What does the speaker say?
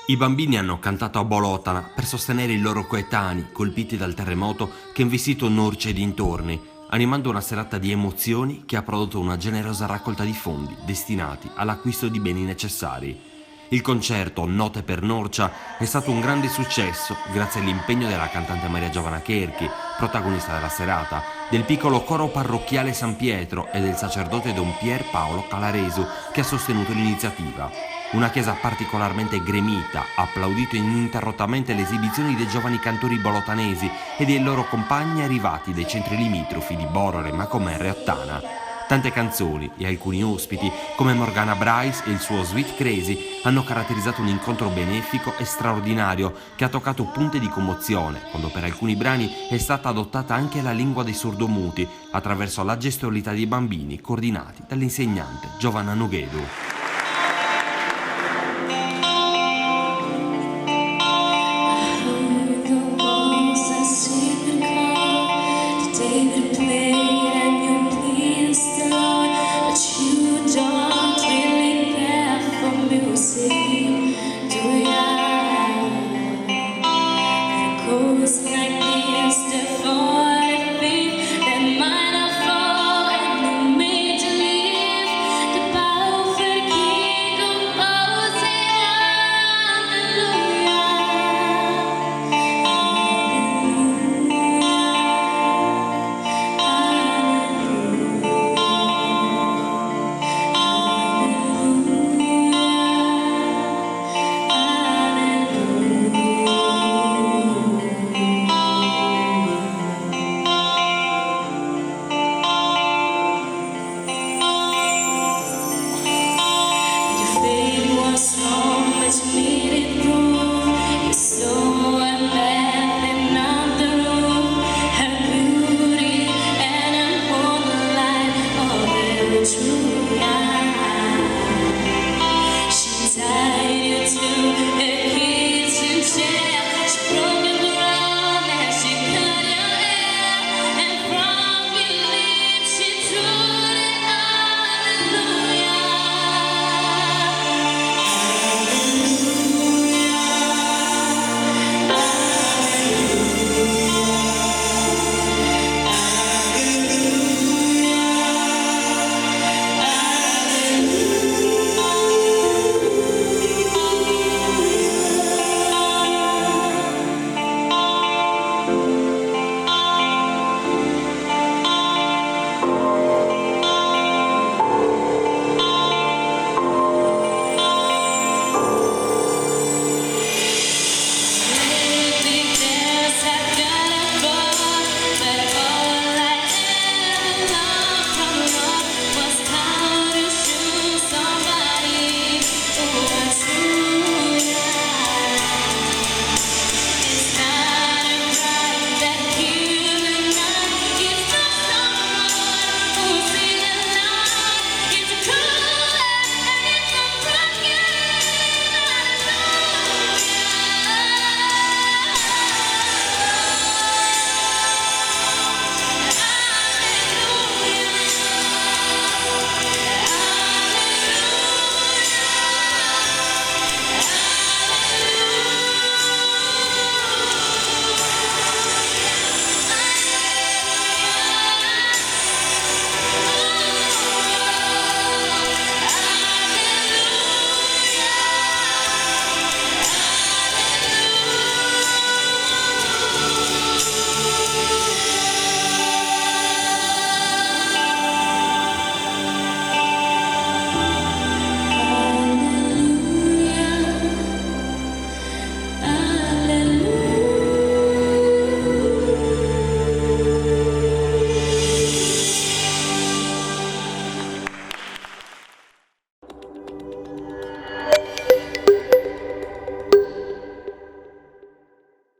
I bambini hanno cantato a Bolotana per sostenere i loro coetanei colpiti dal terremoto che ha investito Norcia e dintorni, animando una serata di emozioni che ha prodotto una generosa raccolta di fondi destinati all'acquisto di beni necessari. Il concerto Note per Norcia è stato un grande successo grazie all'impegno della cantante Maria Giovanna Cherchi, protagonista della serata, del piccolo coro parrocchiale San Pietro e del sacerdote Don Pier Paolo Calaresu che ha sostenuto l'iniziativa. Una chiesa particolarmente gremita ha applaudito ininterrottamente le esibizioni dei giovani cantori bolotanesi e dei loro compagni arrivati dai centri limitrofi di Borore, Macomerre e Ottana. Tante canzoni e alcuni ospiti, come Morgana Bryce e il suo Sweet Crazy, hanno caratterizzato un incontro benefico e straordinario che ha toccato punte di commozione, quando per alcuni brani è stata adottata anche la lingua dei sordomuti, attraverso la gestualità dei bambini coordinati dall'insegnante Giovanna Nughedu. Like the